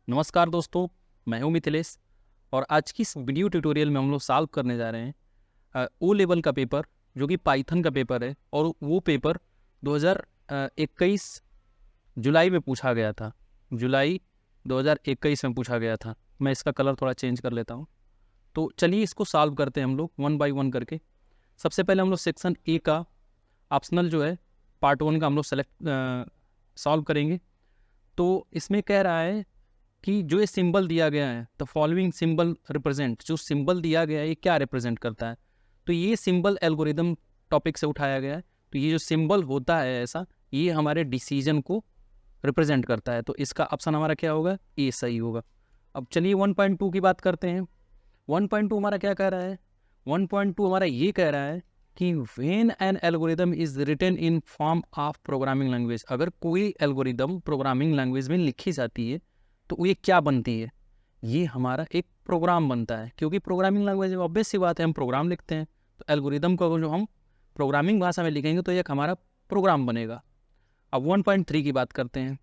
नमस्कार दोस्तों, मैं हूं मिथिलेश और आज की इस वीडियो ट्यूटोरियल में हम लोग सॉल्व करने जा रहे हैं ओ लेवल का पेपर जो कि पाइथन का पेपर है। और वो पेपर 2021 जुलाई में पूछा गया था। जुलाई 2021 में पूछा गया था। मैं इसका कलर थोड़ा चेंज कर लेता हूं। तो चलिए इसको सॉल्व करते हैं हम लोग वन बाय वन करके। सबसे पहले हम लोग सेक्शन ए का ऑप्शनल जो है पार्ट 1 का हम लोग सेलेक्ट सॉल्व करेंगे। तो इसमें कह रहा है कि जो ये सिंबल दिया गया है, द फॉलोइंग सिंबल रिप्रेजेंट, जो सिंबल दिया गया है ये क्या रिप्रेजेंट करता है। तो ये सिंबल एल्गोरिदम टॉपिक से उठाया गया है। तो ये जो सिंबल होता है ऐसा, ये हमारे डिसीजन को रिप्रेजेंट करता है। तो इसका ऑप्शन हमारा क्या होगा, ए सही होगा। अब चलिए 1.2 की बात करते हैं। 1.2 हमारा क्या कह रहा है, 1.2 हमारा ये कह रहा है कि when an algorithm is written in form of programming language, अगर कोई एल्गोरिदम प्रोग्रामिंग लैंग्वेज में लिखी जाती है तो ये क्या बनती है, ये हमारा एक प्रोग्राम बनता है। क्योंकि प्रोग्रामिंग लैंग्वेज ऑब्वियस सी बात है, हम प्रोग्राम लिखते हैं। तो एल्गोरिदम को जो हम प्रोग्रामिंग भाषा में लिखेंगे तो एक हमारा प्रोग्राम बनेगा। अब 1.3 की बात करते हैं।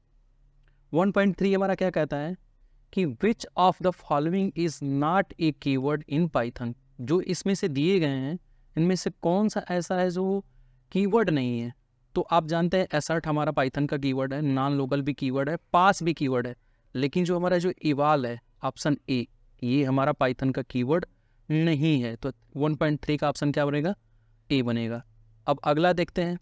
1.3 हमारा क्या कहता है कि which of the following is not a keyword in Python, जो इसमें से दिए गए हैं इनमें से कौन सा ऐसा है जो कीवर्ड नहीं है। तो आप जानते हैं एसर्ट हमारा पाइथन का कीवर्ड है, नॉन लोकल भी कीवर्ड है, पास भी कीवर्ड है। लेकिन जो हमारा जो इवाल है ऑप्शन ए, ये हमारा पाइथन का कीवर्ड नहीं है। तो 1.3 का ऑप्शन क्या बनेगा, ए बनेगा। अब अगला देखते हैं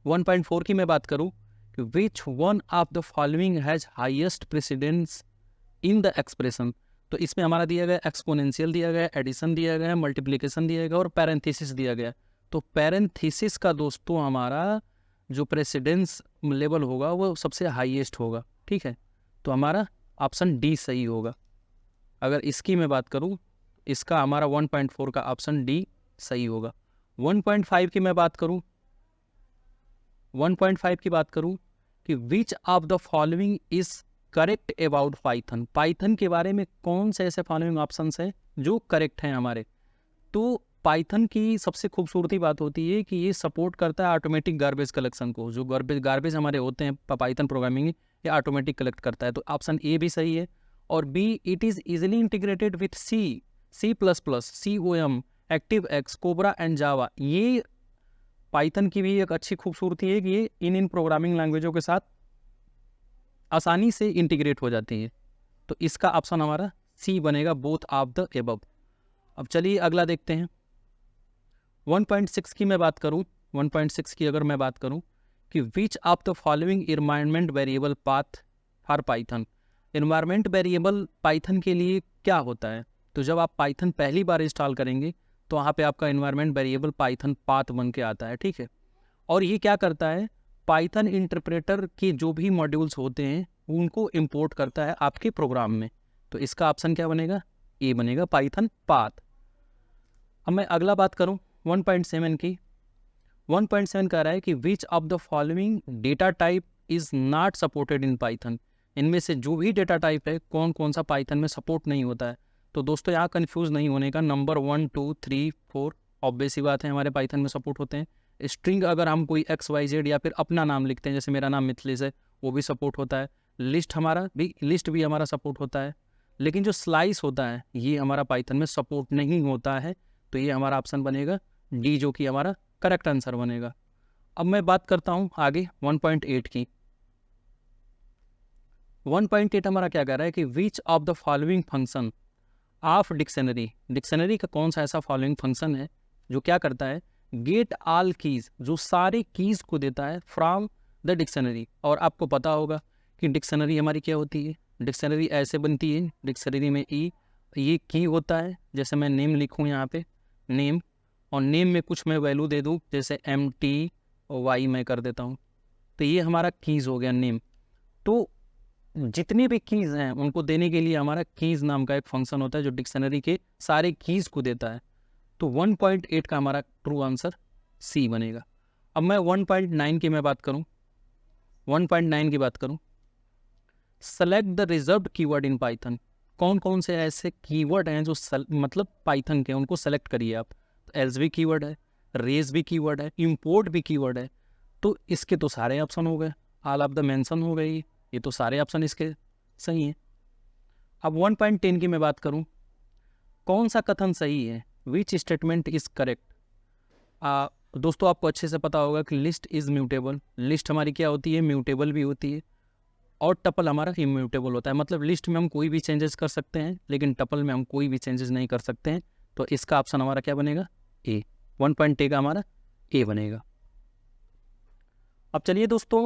1.4 की मैं बात करूं कि which one of the following has highest precedence in the expression. तो इसमें हमारा दिया गया एक्सपोनेंशियल दिया गया, एडिशन दिया गया, मल्टीप्लिकेशन दिया गया और पैरेंथेसिस दिया गया। तो पैरेंथेसिस का दोस्तों हमारा जो प्रेसिडेंस लेवल होगा वो सबसे हाईएस्ट होगा। ठीक है, तो हमारा ऑप्शन डी सही होगा। अगर इसकी मैं बात करूं, इसका हमारा 1.4 का ऑप्शन डी सही होगा। 1.5 की मैं बात करूं, 1.5 की बात करूं कि which of the following is correct about Python. Python के बारे में कौन से ऐसे फॉलोइंग ऑप्शंस हैं जो करेक्ट हैं हमारे। तो पाइथन की सबसे खूबसूरती बात होती है कि ये सपोर्ट करता है ऑटोमेटिक गार्बेज कलेक्शन को। जो गार्बेज हमारे होते हैं पाइथन प्रोग्रामिंग, ये ऑटोमेटिक कलेक्ट करता है। तो ऑप्शन ए भी सही है। और B, it is easily integrated with C++, COM, active X, कोबरा एंड जावा। ये पाइथन की भी एक अच्छी खूबसूरती है कि ये इन प्रोग्रामिंग लैंग्वेजों के साथ आसानी से इंटीग्रेट हो जाती है। तो इसका ऑप्शन हमारा सी बनेगा, बोथ ऑफ द एबव। अब चलिए अगला देखते हैं 1.6 की मैं बात करूं। 1.6 की अगर मैं बात करूं कि which of the following environment variable path for Python. Environment variable Python के लिए क्या होता है। तो जब आप पाइथन पहली बार इंस्टॉल करेंगे तो वहाँ पे आपका इन्वायरमेंट वेरिएबल पाइथन पाथ बन के आता है। ठीक है, और ये क्या करता है, पाइथन इंटरप्रेटर के जो भी मॉड्यूल्स होते हैं उनको इंपोर्ट करता है आपके प्रोग्राम में। तो इसका ऑप्शन क्या बनेगा, ए बनेगा, पाइथन पाथ। अब मैं अगला बात करूं 1.7 की। 1.7 कह रहा है कि which of the following data type is not supported in Python. इनमें से जो भी डेटा टाइप है कौन कौन सा पाइथन में सपोर्ट नहीं होता है। तो दोस्तों यहाँ कंफ्यूज नहीं होने का, नंबर 1, 2, 3, 4 ऑब्वियस सी बात है हमारे पाइथन में सपोर्ट होते हैं। स्ट्रिंग अगर हम कोई XYZ या फिर अपना नाम लिखते हैं, जैसे मेरा नाम मिथिलेश है, वो भी सपोर्ट होता है। लिस्ट भी हमारा सपोर्ट होता है। लेकिन जो स्लाइस होता है ये हमारा पाइथन में सपोर्ट नहीं होता है। तो ये हमारा ऑप्शन बनेगा डी, जो कि हमारा करेक्ट आंसर बनेगा। अब मैं बात करता हूँ आगे 1.8 की। 1.8 हमारा क्या कह रहा है कि which of the following function of dictionary. Dictionary का कौन सा ऐसा फॉलोइंग फंक्शन है जो क्या करता है, गेट ऑल कीज, जो सारे कीज को देता है फ्रॉम द डिक्शनरी। और आपको पता होगा कि डिक्शनरी हमारी क्या होती है, डिक्शनरी ऐसे बनती है, डिक्शनरी में ये की होता है। जैसे मैं नेम लिखूँ यहाँ पे, नेम, और नेम में कुछ मैं वैल्यू दे दूँ, जैसे MTY मैं कर देता हूँ। तो ये हमारा कीज़ हो गया नेम। तो जितने भी कीज़ हैं उनको देने के लिए हमारा कीज़ नाम का एक फंक्शन होता है जो डिक्शनरी के सारे कीज़ को देता है। तो 1.8 का हमारा ट्रू आंसर सी बनेगा। अब मैं 1.9 की मैं बात करूँ, 1.9 की बात करूँ, select the reserved keyword in Python. कौन कौन से ऐसे कीवर्ड हैं जो मतलब पाइथन के, उनको सेलेक्ट करिए आप। तो एल्स भी कीवर्ड है, रेज भी कीवर्ड है, इंपोर्ट भी कीवर्ड है। तो इसके तो सारे ऑप्शन हो गए, ऑल ऑफ द मेंशन हो गई, ये तो सारे ऑप्शन इसके सही है। अब 1.10 की मैं बात करूं, कौन सा कथन सही है, विच स्टेटमेंट इज करेक्ट। दोस्तों आपको अच्छे से पता होगा कि लिस्ट इज म्यूटेबल, लिस्ट हमारी क्या होती है, म्यूटेबल भी होती है, और टपल हमारा इम्यूटेबल होता है। मतलब लिस्ट में हम कोई भी चेंजेस कर सकते हैं, लेकिन टपल में हम कोई भी चेंजेस नहीं कर सकते हैं। तो इसका ऑप्शन हमारा क्या बनेगा, ए। 1.10 का हमारा ए बनेगा। अब चलिए दोस्तों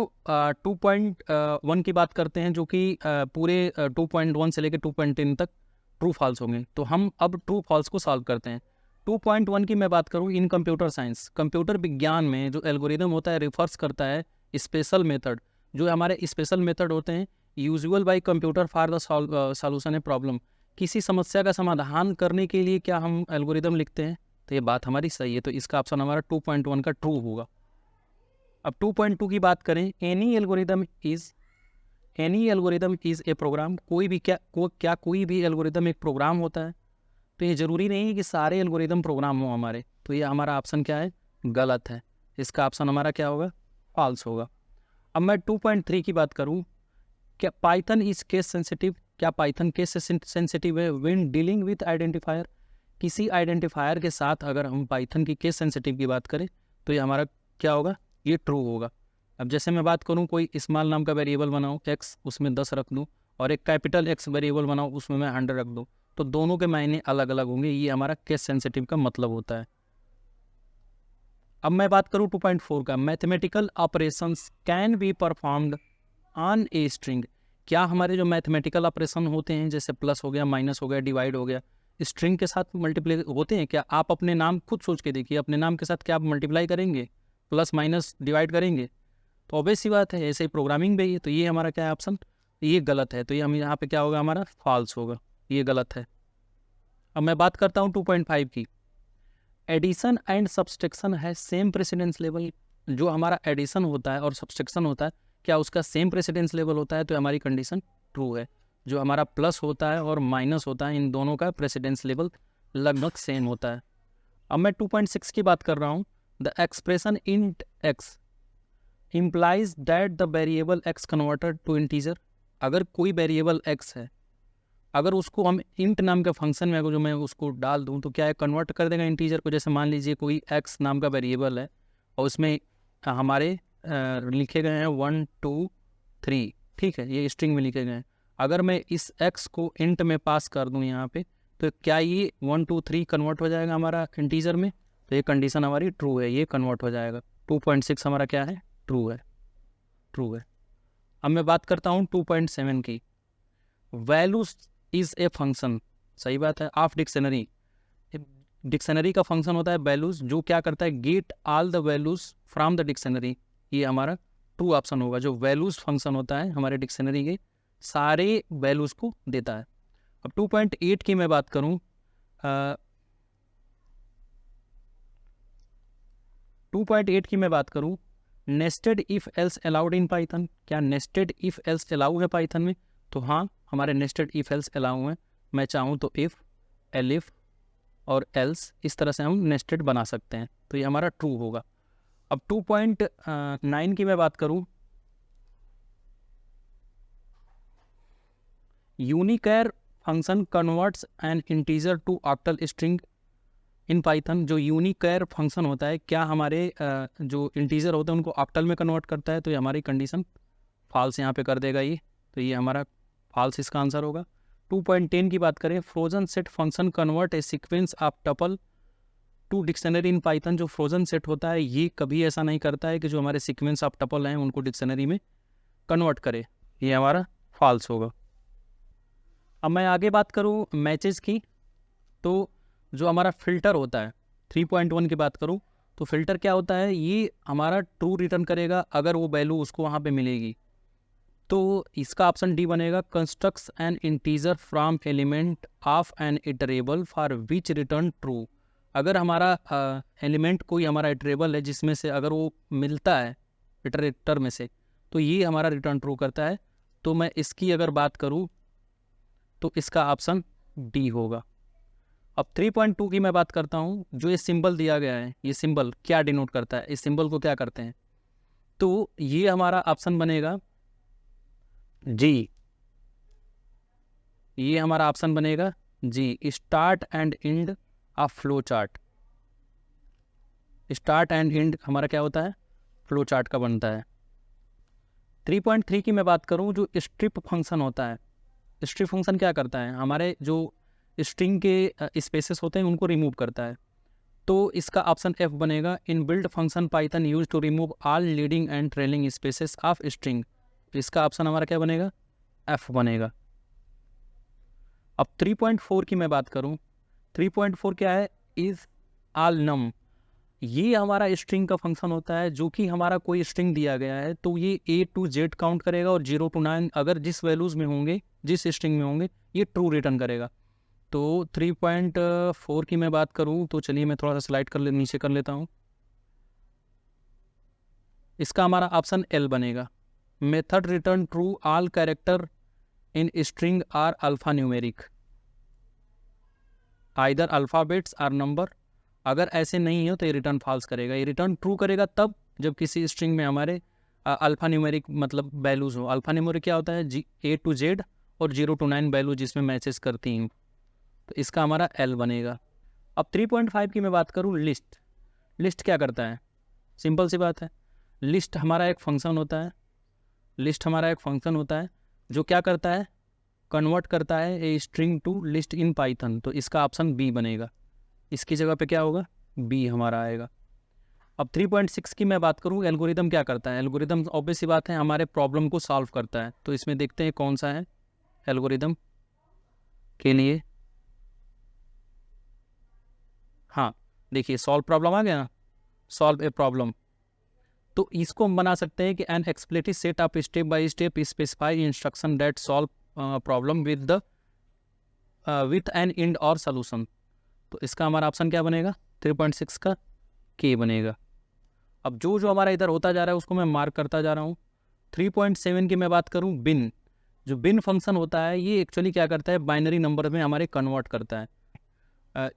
2.1 की बात करते हैं, जो कि पूरे 2.1 से लेकर 2.10 तक ट्रू फॉल्स होंगे। तो हम अब ट्रू फॉल्स को सॉल्व करते हैं। 2.1 की मैं बात करूं, इन कंप्यूटर साइंस, कंप्यूटर विज्ञान में जो एल्गोरिदम होता है रिफर्स करता है स्पेशल मेथड। जो हमारे स्पेशल मेथड होते हैं usual bye computer for the solution a problem. किसी समस्या का समाधान करने के लिए क्या हम एल्गोरिदम लिखते हैं, तो ये बात हमारी सही है। तो इसका ऑप्शन हमारा 2.1 का ट्रू होगा। अब 2.2 की बात करें, any algorithm is a program. कोई भी क्या कोई भी एल्गोरिदम एक प्रोग्राम होता है। तो ये जरूरी नहीं है कि सारे एल्गोरिदम प्रोग्राम हो हमारे। तो ये हमारा ऑप्शन क्या है, गलत है। इसका ऑप्शन हमारा क्या होगा, फॉल्स होगा। अब मैं 2.3 की बात करूं, क्या पाइथन इज केस सेंसिटिव। क्या पाइथन केस सेंसिटिव है व्हेन डीलिंग विथ आइडेंटिफायर। किसी आइडेंटिफायर के साथ अगर हम पाइथन की केस सेंसिटिव की बात करें तो ये हमारा क्या होगा, ये ट्रू होगा। अब जैसे मैं बात करूं, कोई स्मॉल नाम का वेरिएबल बनाऊं x, उसमें 10 रख दूं, और एक कैपिटल X वेरिएबल बनाऊं, उसमें मैं 100 रख दूं, तो दोनों के मायने अलग अलग होंगे। ये हमारा केस सेंसिटिव का मतलब होता है। अब मैं बात करूं 2.4 का, mathematical operations can be performed on a string. क्या हमारे जो मैथमेटिकल ऑपरेशन होते हैं, जैसे प्लस हो गया, माइनस हो गया, डिवाइड हो गया, स्ट्रिंग के साथ मल्टीप्लाई होते हैं क्या। आप अपने नाम खुद सोच के देखिए, अपने नाम के साथ क्या आप मल्टीप्लाई करेंगे, प्लस माइनस डिवाइड करेंगे। तो ऑब्वियस सी बात है, ऐसे ही प्रोग्रामिंग भी है। तो ये हमारा क्या है ऑप्शन, ये गलत है। तो ये हम यहाँ पे क्या होगा, हमारा फॉल्स होगा, ये गलत है। अब मैं बात करता हूँ 2.5 की, एडिशन एंड सब्सट्रैक्शन है सेम प्रेसिडेंस लेवल। जो हमारा एडिशन होता है और सब्सट्रैक्शन होता है, क्या उसका सेम प्रेसिडेंस लेवल होता है, तो हमारी कंडीशन ट्रू है। जो हमारा प्लस होता है और माइनस होता है, इन दोनों का प्रेसिडेंस लेवल लगभग सेम होता है। अब मैं 2.6 की बात कर रहा हूँ, the expression int x implies that the variable x converted to integer। अगर कोई वेरिएबल x है, अगर उसको हम इंट नाम के फंक्शन में अगर जो मैं उसको डाल दूं, तो क्या है, कन्वर्ट कर देगा इंटीजर को। जैसे मान लीजिए कोई x नाम का वेरिएबल है और उसमें हमारे लिखे गए हैं 1 2 3, ठीक है, ये स्ट्रिंग में लिखे गए हैं। अगर मैं इस x को इंट में पास कर दूं यहाँ पे, तो क्या ये 1 2 3 कन्वर्ट हो जाएगा हमारा इंटीजर में। तो ये कंडीशन हमारी ट्रू है, ये कन्वर्ट हो जाएगा। 2.6 हमारा क्या है, ट्रू है, ट्रू है। अब मैं बात करता हूँ 2.7 की, वैल्यूज इज ए फंक्शन। सही बात है, ऑफ डिक्शनरी। डिक्शनरी का फंक्शन होता है वैल्यूज, जो क्या करता है, get all the values from the dictionary. ये हमारा ट्रू ऑप्शन होगा। जो वैल्यूज फंक्शन होता है हमारे डिक्शनरी के सारे वैल्यूज को देता है। अब 2.8 की मैं बात करूँ, 2.8 की मैं बात करूँ, nested if else allowed in Python. क्या नेस्टेड इफ एल्स अलाउ है पाइथन में, तो हाँ, हमारे नेस्टेड इफ एल्स अलाउ हैं। मैं चाहूँ तो इफ, एलिफ और एल्स, इस तरह से हम नेस्टेड बना सकते हैं। तो ये हमारा ट्रू होगा। अब 2.9 की मैं बात करूँ, unichr function converts an integer to octal string in Python. जो यूनिकर फंक्शन होता है, क्या हमारे जो इंटीजर होते हैं उनको ऑक्टल में कन्वर्ट करता है। तो ये हमारी कंडीशन फॉल्स यहाँ पे कर देगा ये। तो ये हमारा फॉल्स इसका आंसर होगा। 2.10 की बात करें, frozen set function convert a sequence of tuple to dictionary in Python. जो फ्रोजन सेट होता है ये कभी ऐसा नहीं करता है कि जो हमारे सीक्वेंस ऑफ टपल हैं उनको डिक्शनरी में कन्वर्ट करे। ये हमारा फॉल्स होगा। अब मैं आगे बात करूँ मैचेस की, तो जो हमारा फ़िल्टर होता है 3.1 की बात करूँ, तो फ़िल्टर क्या होता है, ये हमारा ट्रू रिटर्न करेगा अगर वो वैल्यू उसको वहाँ पे मिलेगी। तो इसका ऑप्शन डी बनेगा, constructs an integer from element of an iterable for which return true. अगर हमारा एलिमेंट कोई हमारा इटरेबल है जिसमें से अगर वो मिलता है इटरेटर में से, तो ये हमारा रिटर्न ट्रू करता है। तो मैं इसकी अगर बात करूँ तो इसका ऑप्शन डी होगा। अब 3.2 की मैं बात करता हूँ, जो ये सिंबल दिया गया है, ये सिंबल क्या डिनोट करता है, इस सिंबल को क्या करते हैं, तो ये हमारा ऑप्शन बनेगा जी, ये हमारा ऑप्शन बनेगा जी, start and end of flow chart. Start and end हमारा क्या होता है, फ्लो चार्ट का बनता है। 3.3 की मैं बात करूं, जो स्ट्रिप फंक्शन होता है, स्ट्रिप फंक्शन क्या करता है, हमारे जो स्ट्रिंग के स्पेसेस होते हैं उनको रिमूव करता है। तो इसका ऑप्शन एफ बनेगा, in build function Python use to remove all leading and trailing spaces of string. इसका ऑप्शन हमारा क्या बनेगा, एफ बनेगा। अब 3.4 की मैं बात करूं, 3.4 क्या है, इज ऑल नम। ये हमारा स्ट्रिंग का फंक्शन होता है, जो कि हमारा कोई स्ट्रिंग दिया गया है तो ये A to Z काउंट करेगा और 0 to 9 अगर जिस वैल्यूज़ में होंगे, जिस स्ट्रिंग में होंगे, ये ट्रू रिटर्न करेगा। तो 3.4 की मैं बात करूं तो चलिए मैं थोड़ा सा स्लाइड नीचे कर लेता हूं। इसका हमारा ऑप्शन एल बनेगा, method return true all character in string are alphanumeric, either alphabets or number. अगर ऐसे नहीं हो तो ये रिटर्न फॉल्स करेगा। ये रिटर्न ट्रू करेगा तब जब किसी स्ट्रिंग में हमारे अल्फ़ा न्यूमेरिक मतलब वैल्यूज़ हो। अल्फ़ा न्यूमेरिक क्या होता है, A to Z और 0 to 9 वैल्यू जिसमें मैचेस करती हैं, तो इसका हमारा एल बनेगा। अब 3.5 की मैं बात करूँ, लिस्ट। लिस्ट क्या करता है, सिंपल सी बात है, लिस्ट हमारा एक फंक्शन होता है। लिस्ट हमारा एक फंक्शन होता है जो क्या करता है, कन्वर्ट करता है a string to list in Python. तो इसका ऑप्शन बी बनेगा, इसकी जगह पे क्या होगा, बी हमारा आएगा। अब 3.6 की मैं बात करूँ, एल्गोरिदम क्या करता है। एल्गोरिदम ऑब्वियस सी बात है हमारे प्रॉब्लम को सॉल्व करता है। तो इसमें देखते हैं कौन सा है एल्गोरिदम के लिए। हाँ देखिए, सॉल्व प्रॉब्लम आ गया ना, सॉल्व ए प्रॉब्लम। तो इसको हम बना सकते हैं कि an explicit set of step by step specify instruction that solve problem with an and और सोल्यूशन। तो इसका हमारा ऑप्शन क्या बनेगा, 3.6 का के बनेगा। अब जो जो हमारा इधर होता जा रहा है उसको मैं मार्क करता जा रहा हूँ। 3.7 की मैं बात करूँ, बिन। जो बिन फंक्शन होता है ये एक्चुअली क्या करता है, बाइनरी नंबर में हमारे कन्वर्ट करता है।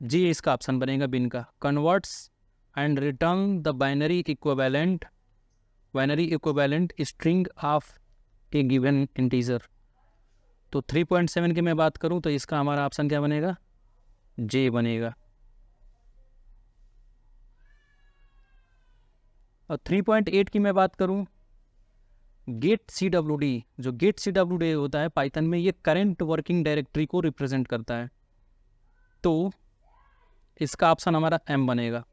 जी इसका ऑप्शन बनेगा बिन का, converts and return the binary equivalent string of A given integer. तो 3.7 की मैं बात करूँ तो इसका हमारा ऑप्शन क्या बनेगा, जे बनेगा। और 3.8 की मैं बात करूं, गेट CWD। जो गेट CWD होता है पाइथन में, ये करंट वर्किंग डायरेक्टरी को रिप्रेजेंट करता है। तो इसका ऑप्शन हमारा एम बनेगा,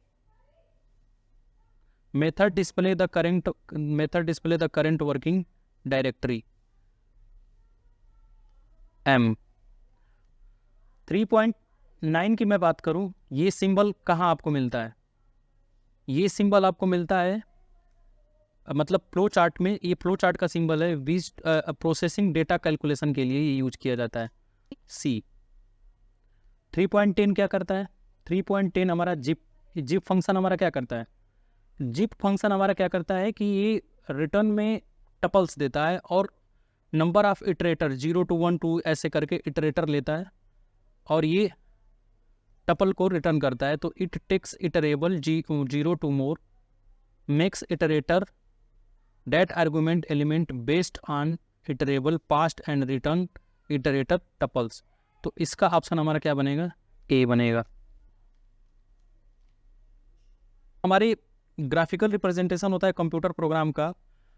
method display the current working directory, M. 3.9 की मैं बात करूं, ये सिंबल कहाँ आपको मिलता है, ये सिंबल आपको मिलता है मतलब फ्लो चार्ट में। ये फ्लो चार्ट का सिंबल है, विच प्रोसेसिंग डेटा कैलकुलेशन के लिए ये यूज किया जाता है, सी। 3.10 क्या करता है, 3.10 हमारा जिप फंक्शन हमारा क्या करता है, जिप फंक्शन हमारा क्या करता है कि ये रिटर्न में टपल्स देता है और नंबर ऑफ इटरेटर 0 to 1 2 ऐसे करके इटरेटर लेता है और ये टपल को रिटर्न करता है। तो it takes iterable 0 to more, makes iterator that argument element based on iterable past and return iterator tuples। तो इसका ऑप्शन हमारा क्या बनेगा, ए बनेगा। हमारी ग्राफिकल रिप्रेजेंटेशन होता है कंप्यूटर प्रोग्राम का,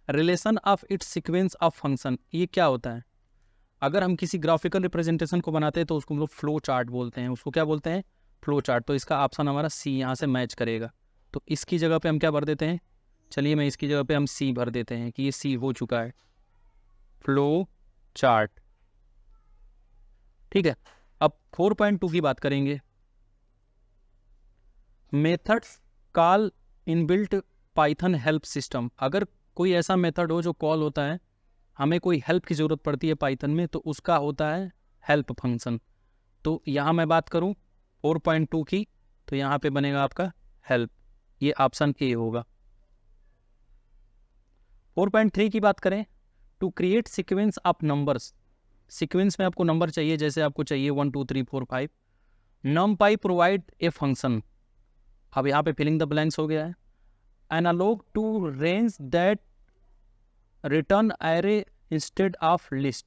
relation of its sequence of function. ये क्या होता है, अगर हम किसी ग्राफिकल रिप्रेजेंटेशन को बनाते हैं तो उसको हम लोग फ्लो चार्ट बोलते हैं। उसको क्या बोलते हैं, फ्लो चार्ट। तो इसका ऑप्शन हमारा सी यहाँ से मैच करेगा। तो इसकी जगह पे हम क्या भर देते हैं, चलिए मैं इसकी जगह पे हम सी भर देते हैं कि ये सी हो चुका है, फ्लो चार्ट। ठीक है, अब 4.2 की बात करेंगे, methods call inbuilt Python help system. अगर कोई ऐसा मेथड हो जो कॉल होता है, हमें कोई हेल्प की ज़रूरत पड़ती है पाइथन में, तो उसका होता है हेल्प फंक्शन। तो यहाँ मैं बात करूँ 4.2 की, तो यहाँ पे बनेगा आपका हेल्प, ये ऑप्शन ए होगा। 4.3 की बात करें, to create sequence of numbers. Sequence में आपको नंबर चाहिए, जैसे आपको चाहिए 1 2 3 4 5, numpy प्रोवाइड ए फंक्शन। अब यहाँ पे फिलिंग द ब्लैंक्स हो गया है, analogue to range that return array instead of list.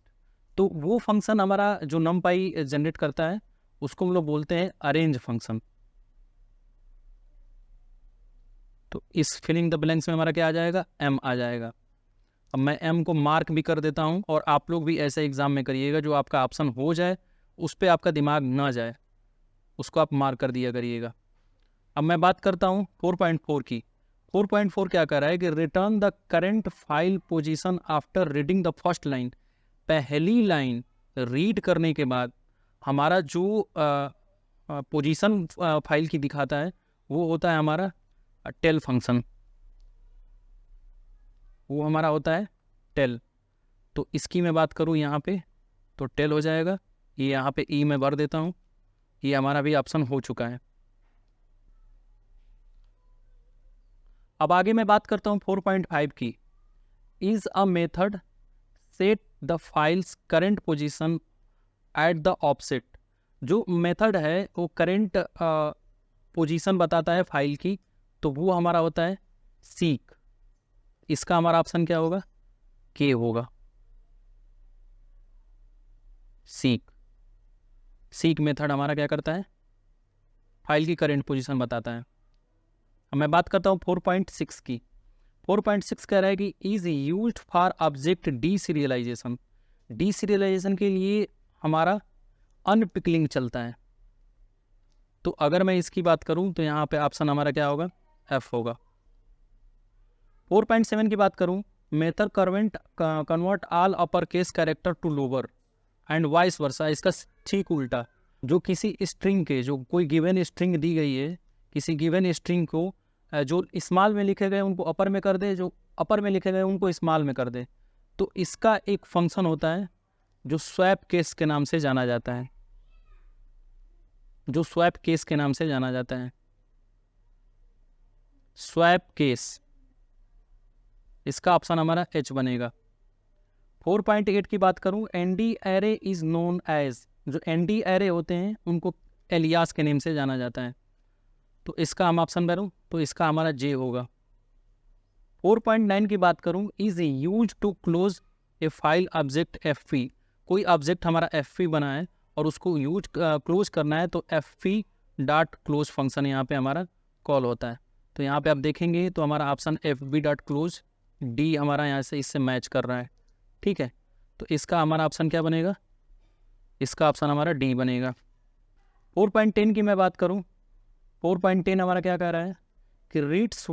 तो वो फंक्शन हमारा जो numpy जनरेट करता है उसको हम लोग बोलते हैं अरेंज फंक्शन। तो इस फिलिंग द ब्लैंक्स में हमारा क्या आ जाएगा, m आ जाएगा। अब मैं m को मार्क भी कर देता हूँ, और आप लोग भी ऐसे एग्जाम में करिएगा, जो आपका ऑप्शन हो जाए उस पर आपका दिमाग ना जाए, उसको आप मार्क कर दिया करिएगा। अब मैं बात करता हूँ 4.4 की। 4.4 क्या कर रहा है कि return the current file position after reading the first line. पहली लाइन रीड करने के बाद हमारा जो पोजीशन फाइल की दिखाता है वो होता है हमारा टेल फंक्शन, वो हमारा होता है टेल। तो इसकी मैं बात करूँ यहाँ पे तो टेल हो जाएगा। ये यहाँ पे ई में भर देता हूँ, ये हमारा भी ऑप्शन हो चुका है। अब आगे मैं बात करता हूँ 4.5 की। Is a method set the files current position at the offset. जो मेथड है वो करंट पोजीशन बताता है फाइल की, तो वो हमारा होता है सीक। इसका हमारा ऑप्शन क्या होगा, के होगा। सीक मेथड हमारा क्या करता है, फाइल की करंट पोजीशन बताता है। अब मैं बात करता हूँ 4.6 की। 4.6 कह रहा है कि इज यूज्ड फॉर ऑब्जेक्ट डीसीरियलाइजेशन। डीसीरियलाइजेशन के लिए हमारा अनपिकलिंग चलता है। तो अगर मैं इसकी बात करूं तो यहाँ पे ऑप्शन हमारा क्या होगा, एफ होगा। 4.7 की बात करूं, method convert all upper case character to lower and vice versa. इसका ठीक उल्टा, जो किसी स्ट्रिंग के, जो कोई गिवन स्ट्रिंग दी गई है, किसी गिवन स्ट्रिंग को जो स्मॉल में लिखे गए उनको अपर में कर दे, जो अपर में लिखे गए उनको स्मॉल में कर दे। तो इसका एक फंक्शन होता है जो स्वैप केस के नाम से जाना जाता है, जो स्वैप केस के नाम से जाना जाता है, स्वैप केस। इसका ऑप्शन हमारा एच बनेगा। 4.8 की बात करूं, ND array is known as. जो एनडी एरे होते हैं उनको एलियास के नेम से जाना जाता है। तो इसका हम ऑप्शन भरूं तो इसका हमारा जे होगा। 4.9 की बात करूं, is use to close a file object F P. कोई ऑब्जेक्ट हमारा एफ पी बना है और उसको यूज क्लोज करना है, तो F P dot close function यहाँ पे हमारा कॉल होता है। तो यहाँ पे आप देखेंगे तो हमारा option F B dot close D हमारा यहाँ से इससे मैच कर रहा है। ठीक है, तो इसका हमारा ऑप्शन क्या बनेगा, इसका ऑप्शन हमारा डी बनेगा। 4.10 की मैं बात करूं, 4.10 हमारा क्या कह रहा है कि reads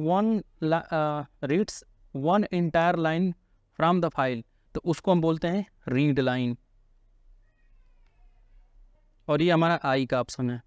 one entire line from the file. तो उसको हम बोलते हैं रीड लाइन, और ये हमारा आई का ऑप्शन है।